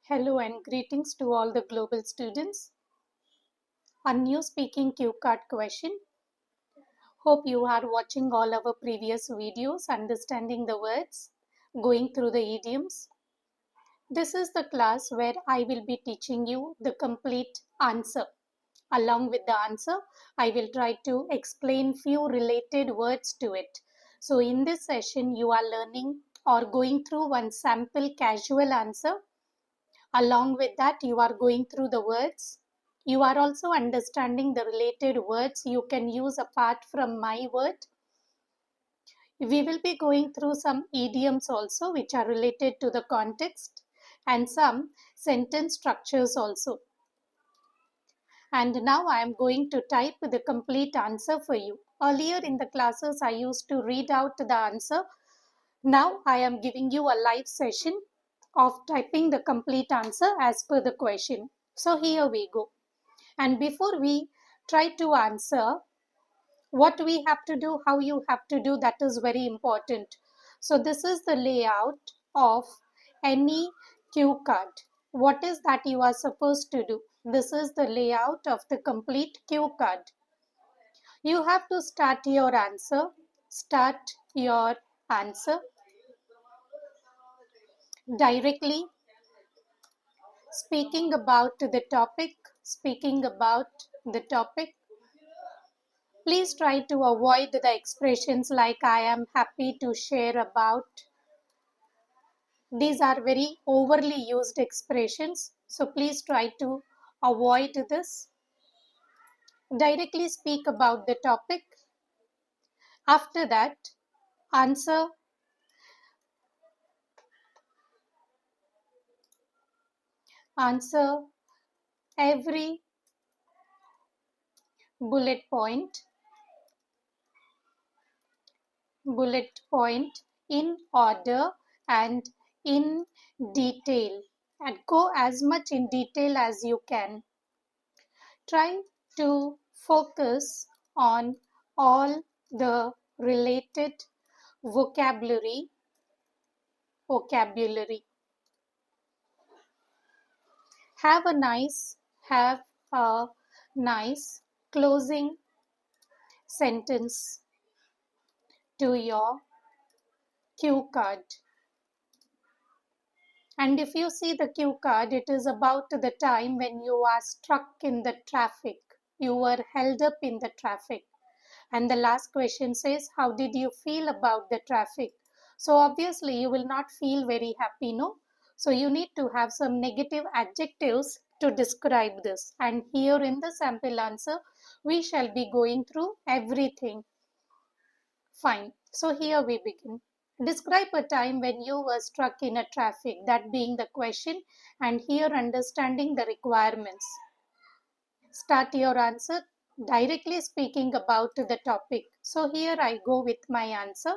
Hello and greetings to all the global students. A new speaking cue card question. Hope you are watching all our previous videos, understanding the words, going through the idioms. This is the class where I will be teaching you the complete answer. Along with the answer, I will try to explain few related words to it. So in this session, you are learning or going through one sample casual answer. Along with that, you are going through the words. You are also understanding the related words you can use apart from my word. We will be going through some idioms also which are related to the context and some sentence structures also. And now I am going to type the complete answer for you. Earlier in the classes, I used to read out the answer. Now I am giving you a live session of typing the complete answer as per the question. So here we go. And before we try to answer, what we have to do, how you have to do, that is very important. So this is the layout of any cue card. What is that you are supposed to do? This is the layout of the complete cue card. You have to start your answer. Start your answer directly speaking about the topic. Please try to avoid the expressions like I am happy to share about. These are very overly used expressions, so please try to avoid this. Directly speak about the topic. After that, answer every bullet point in order and in detail, and go as much in detail as you can. Try to focus on all the related vocabulary. Have a nice closing sentence to your cue card. And if you see the cue card, it is about the time when you are stuck in the traffic. You were held up in the traffic. And the last question says, how did you feel about the traffic? So obviously you will not feel very happy, no? So you need to have some negative adjectives to describe this. And here in the sample answer, we shall be going through everything. Fine. So here we begin. Describe a time when you were stuck in a traffic, that being the question, and here understanding the requirements. Start your answer directly speaking about the topic. So here I go with my answer.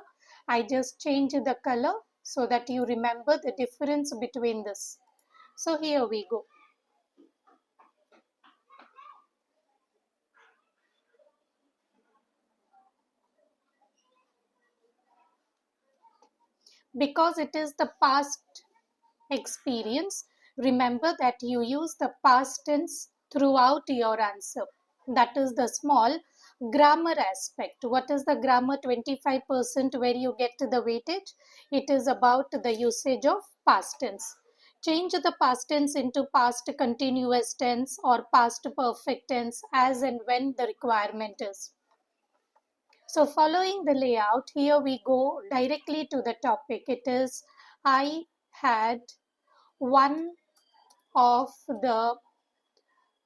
I just change the color so that you remember the difference between this. So here we go. Because it is the past experience, remember that you use the past tense throughout your answer. That is the small grammar aspect. What is the grammar 25% where you get the weightage? It is about the usage of past tense. Change the past tense into past continuous tense or past perfect tense as and when the requirement is. So following the layout, here we go directly to the topic. It is, I had one of the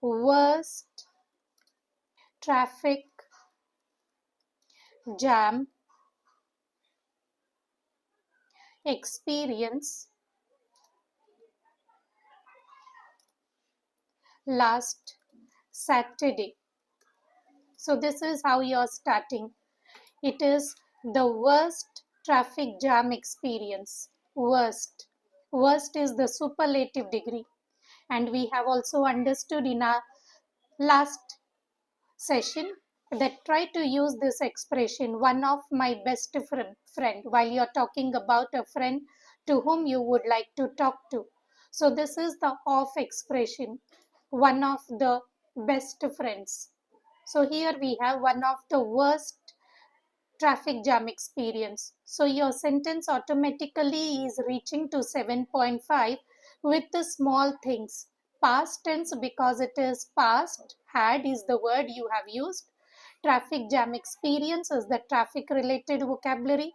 worst traffic jam experience last Saturday. So this is how you're starting. It is the worst traffic jam experience. Worst. Worst is the superlative degree. And we have also understood in our last session that try to use this expression, one of my best friend, while you're talking about a friend to whom you would like to talk to. So this is the of expression, one of the best friends. So here we have one of the worst traffic jam experience. So your sentence automatically is reaching to 7.5 with the small things. Past tense because it is past, had is the word you have used. Traffic jam experience is the traffic related vocabulary.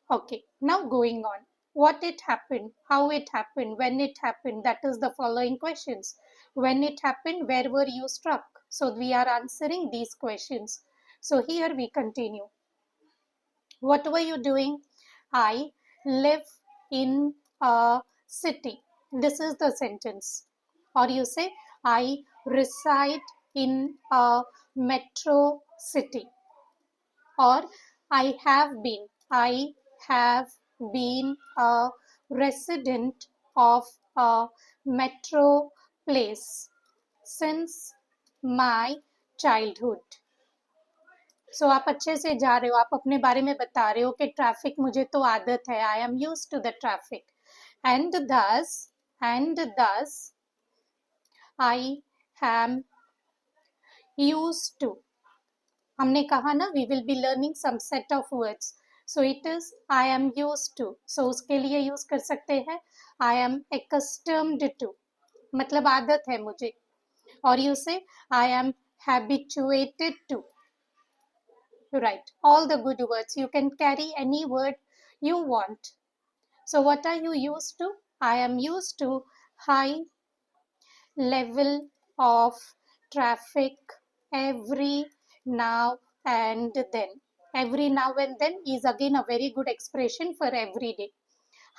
Okay, now going on. What it happened, how it happened, when it happened, that is the following questions. When it happened, where were you struck? So we are answering these questions. So here we continue. What were you doing? I live in a city. This is the sentence. Or you say, I reside in a metro city. Or I have been a resident of a metro place since my childhood. सो आप अच्छे से जा रहे हो, आप अपने बारे में बता रहे हो कि ट्रैफिक मुझे तो आदत है, I am use to the traffic and this I am use to. हमने कहा ना we will be learning some set of words. So it is I am use to. So उसके लिए यूज कर सकते हैं आई एम एक्स्टम्ड टू, मतलब आदत है मुझे. और you say I am habituated to. Right, all the good words. You can carry any word you want. So what are you used to? I am used to high level of traffic every now and then. Every now and then is again a very good expression for every day.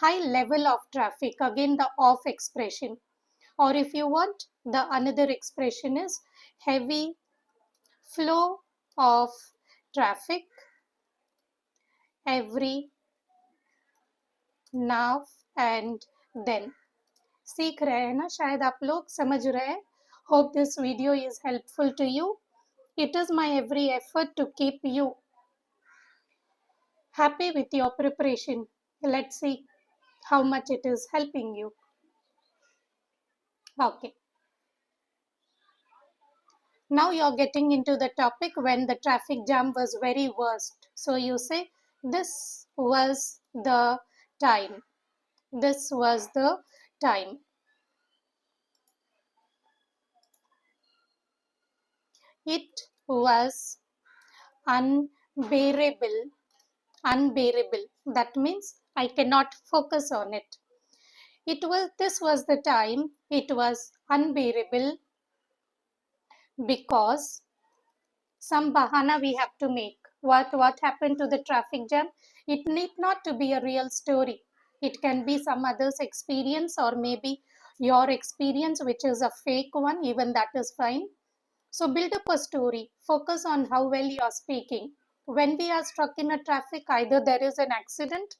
High level of traffic, again the of expression. Or if you want, the another expression is heavy flow of traffic every now and then. सीख रहे हैं ना, शायद आप लोग समझ रहे हैं. Hope this video is helpful to you. It is my every effort to keep you happy with your preparation. Let's see how much it is helping you. Okay. Now you're getting into the topic when the traffic jam was very worst. So you say, this was the time. This was the time. It was unbearable. Unbearable. That means I cannot focus on it. This was the time it was unbearable because some bahana we have to make. What happened to the traffic jam? It need not to be a real story. It can be some other's experience or maybe your experience which is a fake one, even that is fine. So build up a story. Focus on how well you are speaking. When we are stuck in a traffic, either there is an accident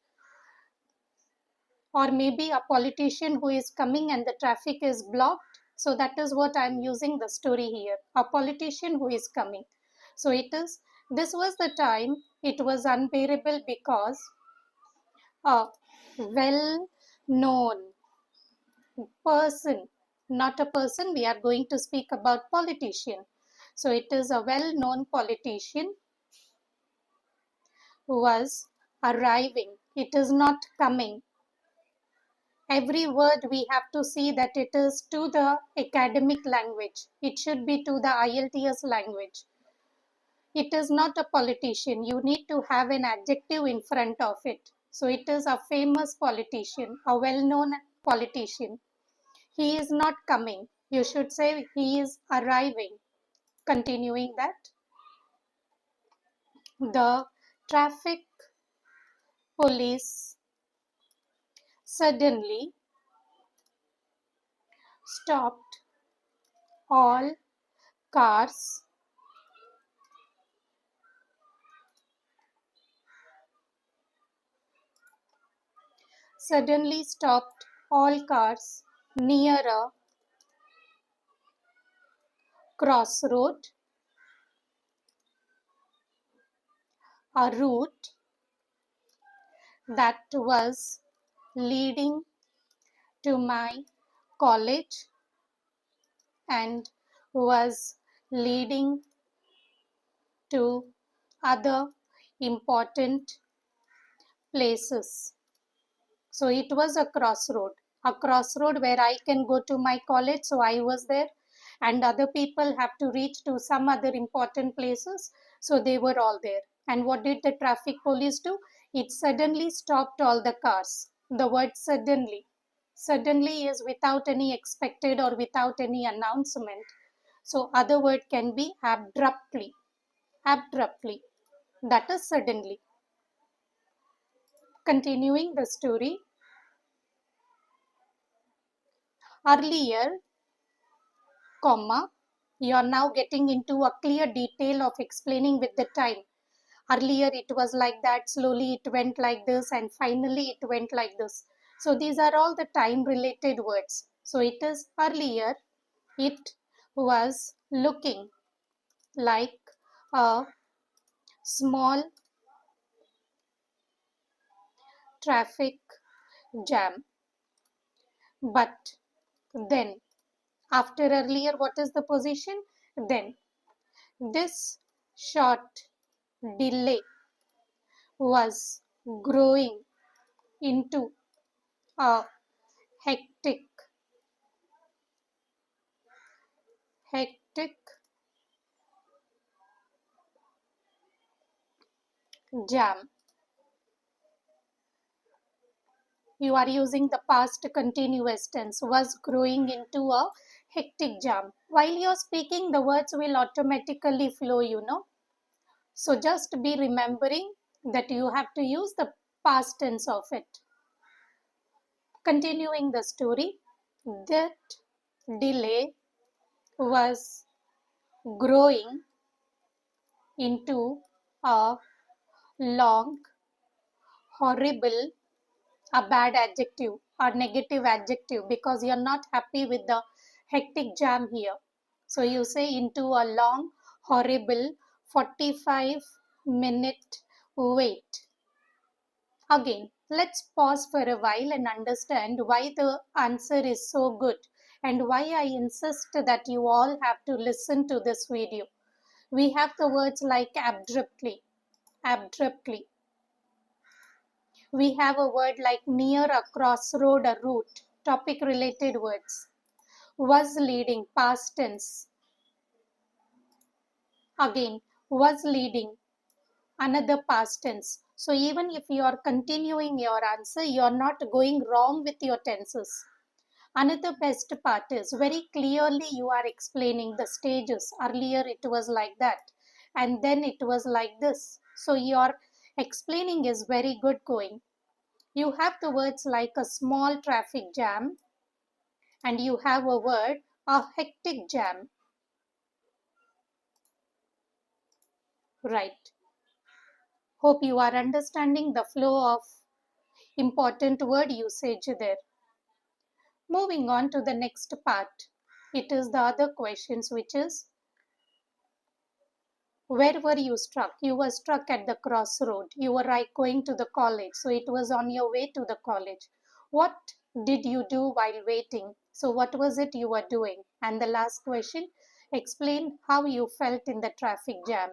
or maybe a politician who is coming and the traffic is blocked. So that is what I am using the story here. A politician who is coming. So this was the time it was unbearable because a well-known person, not a person, we are going to speak about politician. So it is a well-known politician who was arriving. It is not coming. Every word we have to see that it is to the academic language. It should be to the IELTS language. It is not a politician. You need to have an adjective in front of it. So it is a famous politician, a well-known politician. He is not coming. You should say he is arriving. Continuing that. The traffic police suddenly stopped all cars near a crossroad, a route that was leading to my college and was leading to other important places. So it was a crossroad where I can go to my college. So I was there, and other people have to reach to some other important places. So they were all there. And what did the traffic police do? It suddenly stopped all the cars. The word suddenly. Suddenly is without any expected or without any announcement. So other word can be abruptly. Abruptly. That is suddenly. Continuing the story. Earlier, comma, you are now getting into a clear detail of explaining with the time. Earlier it was like that, slowly it went like this, and finally it went like this. So these are all the time related words. So it is earlier, it was looking like a small traffic jam. But then, after earlier, what is the position? Then, this short delay was growing into a hectic, hectic jam. You are using the past continuous tense, was growing into a hectic jam. While you're speaking, the words will automatically flow, So just be remembering that you have to use the past tense of it. Continuing the story, that delay was growing into a long, horrible, a bad adjective or negative adjective because you're not happy with the hectic jam here. So you say into a long, horrible 45-minute wait. Again, let's pause for a while and understand why the answer is so good and why I insist that you all have to listen to this video. We have the words like abruptly, abruptly. We have a word like near, a crossroad, a route, topic related words. Was leading, past tense. Again, was leading, another past tense. So even if you are continuing your answer, you are not going wrong with your tenses. Another best part is very clearly you are explaining the stages. Earlier it was like that, and then it was like this. So your explaining is very good going. You have the words like a small traffic jam, and you have a word, a hectic jam. Right. Hope you are understanding the flow of important word usage there. Moving on to the next part. It is the other questions, which is, where were you struck? You were struck at the crossroad. You were right going to the college. So it was on your way to the college. What did you do while waiting? So what was it you were doing? And the last question, explain how you felt in the traffic jam.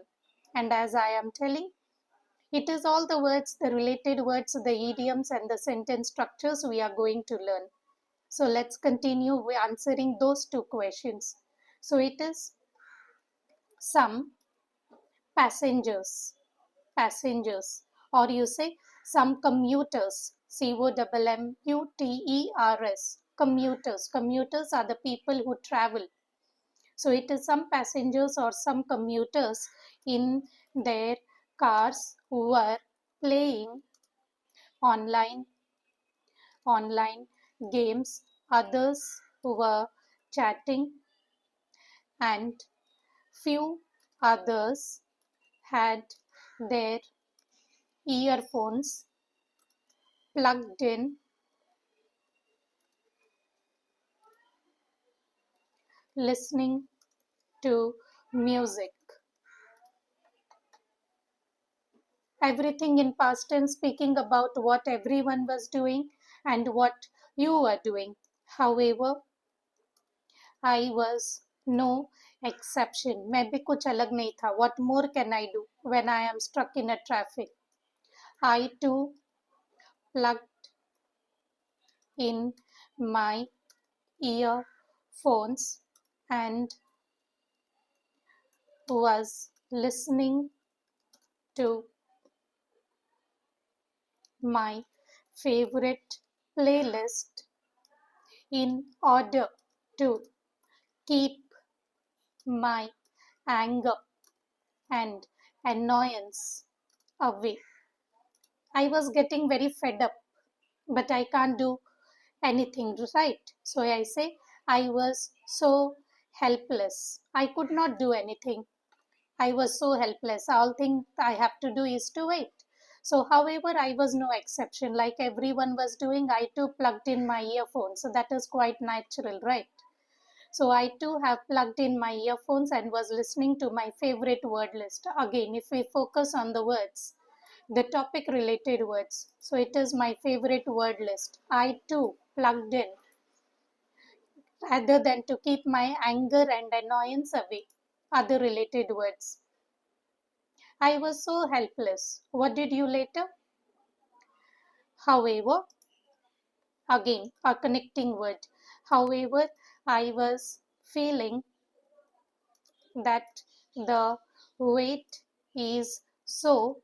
And as I am telling, it is all the words, the related words, the idioms and the sentence structures we are going to learn. So let's continue with answering those two questions. So it is some passengers, passengers, or you say some commuters, commuters, commuters. Commuters are the people who travel. So it is some passengers or some commuters in their cars who were playing online online games. Others who were chatting, and few others had their earphones plugged in, listening to music. Everything in past tense, speaking about what everyone was doing and what you were doing. However, I was no exception. मैं भी कुछ अलग नहीं था. What more can I do when I am stuck in a traffic? I too plugged in my earphones and was listening to my favorite playlist in order to keep my anger and annoyance away. I was getting very fed up, but I can't do anything, right? So I say I was so helpless. I could not do anything. I was so helpless. All thing I have to do is to wait. So, however, I was no exception. Like everyone was doing, I too plugged in my earphones. So that is quite natural, right? So I too have plugged in my earphones and was listening to my favorite word list. Again, if we focus on the words, the topic related words. So it is my favorite word list. I too plugged in rather than to keep my anger and annoyance away. Other related words. I was so helpless. What did you later? However, again, a connecting word. However, I was feeling that the wait is so,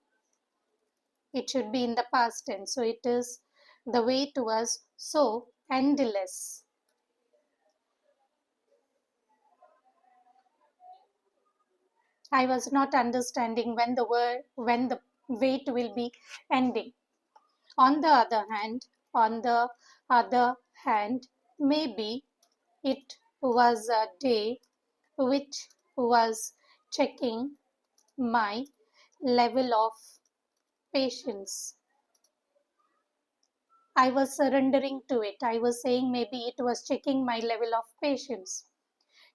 it should be in the past tense. So it is, the wait was so endless. I was not understanding when the wait will be ending. On the other hand, on the other hand, maybe it was a day which was checking my level of patience. I was surrendering to it. I was saying maybe it was checking my level of patience.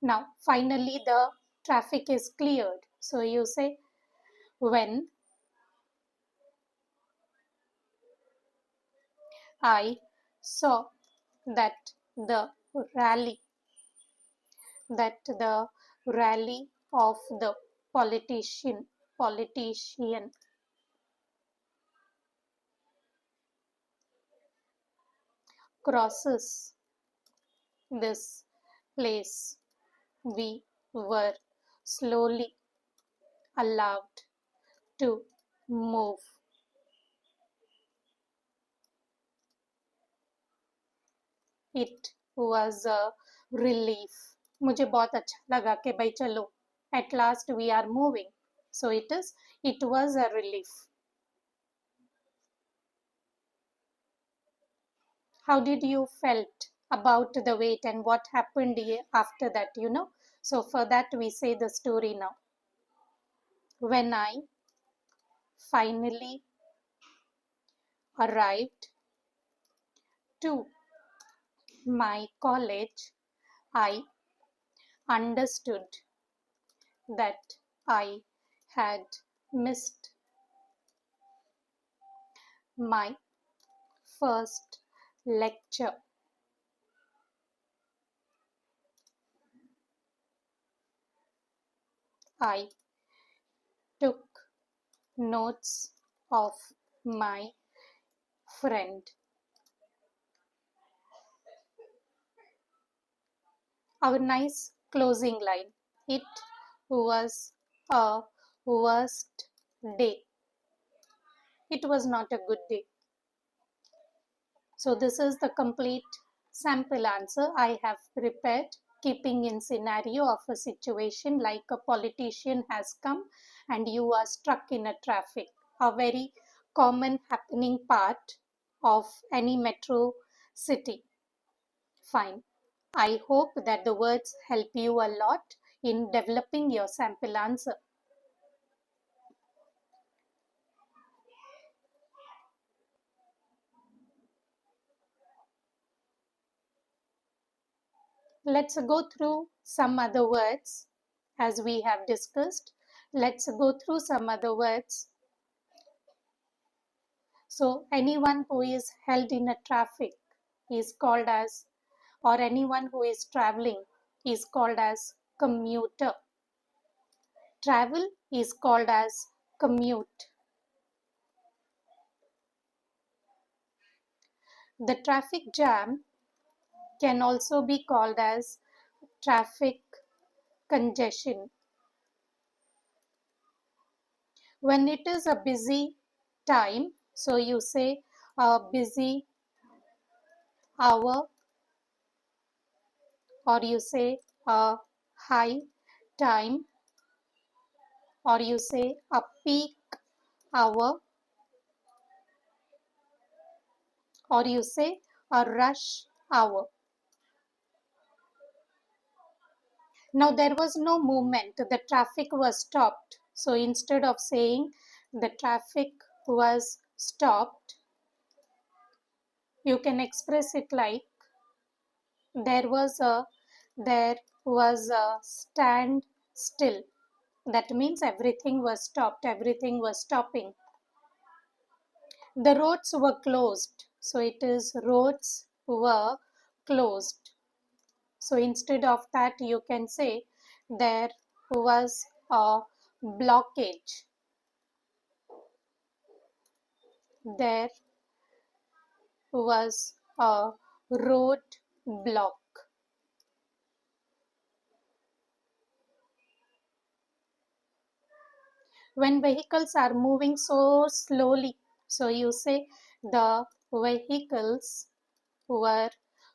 Now, finally, the traffic is cleared. So you say, when I saw that the rally, the rally of the politician crosses this place, we were slowly allowed to move. It was a relief. मुझे बहुत अच्छा लगा कि भाई चलो, at last we are moving. So it was a relief. How did you felt about the wait and what happened after that, you know? So for that we say the story now. When I finally arrived to my college, I understood that I had missed my first lecture. I took notes of my friend. Our nice closing line. It was a worst day. It was not a good day. So this is the complete sample answer I have prepared, keeping in scenario of a situation like a politician has come and you are stuck in a traffic, a very common happening part of any metro city. Fine. I hope that the words help you a lot in developing your sample answer. Let's go through some other words as we have discussed. Let's go through some other words. So anyone who is held in a traffic, is called as, or anyone who is traveling is called as commuter. Travel is called as commute. The traffic jam can also be called as traffic congestion. When it is a busy time, so you say a busy hour, or you say a high time, or you say a peak hour, or you say a rush hour. Now there was no movement, the traffic was stopped. So instead of saying the traffic was stopped, you can express it like there was a stand still. That means everything was stopped, everything was stopping. The roads were closed, so it is roads were closed. So instead of that, you can say there was a blockage. There was a road block. When vehicles are moving so slowly, so you say the vehicles were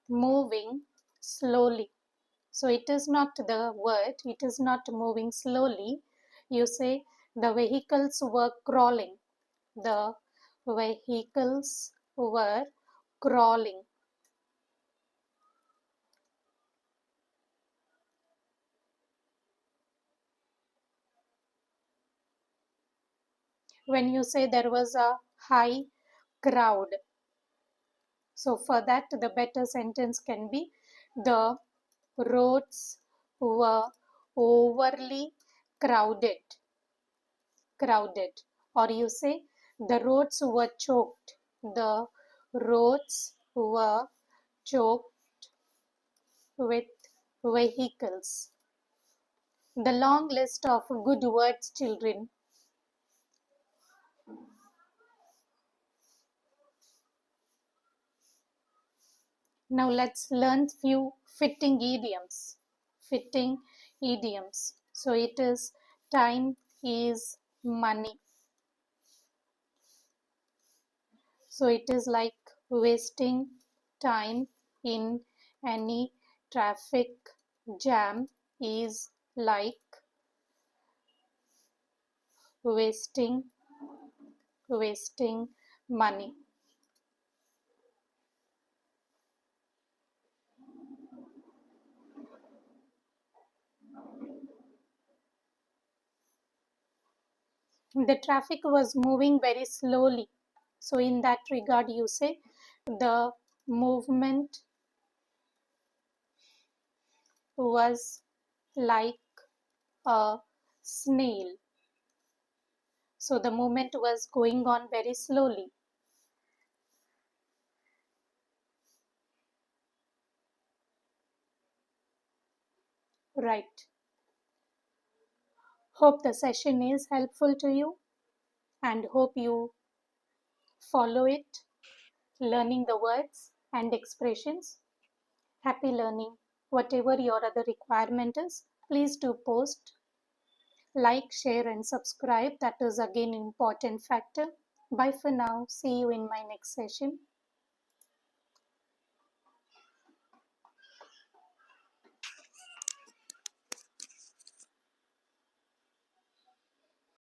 moving slowly. So it is not the word, it is not moving slowly. You say the vehicles were crawling. The vehicles were crawling. When you say there was a high crowd, so for that the better sentence can be the roads were overly crowded. Or you say the roads were choked. The roads were choked with vehicles. The long list of good words, children. Now let's learn few fitting idioms. Fitting idioms. So it is time is money. So it is like wasting time in any traffic jam is like wasting money. The traffic was moving very slowly. So in that regard, you say the movement was like a snail. So the movement was going on very slowly. Right. Hope the session is helpful to you and hope you follow it, learning the words and expressions. Happy learning. Whatever your other requirement is, please do post, like, share and subscribe. That is again an important factor. Bye for now. See you in my next session.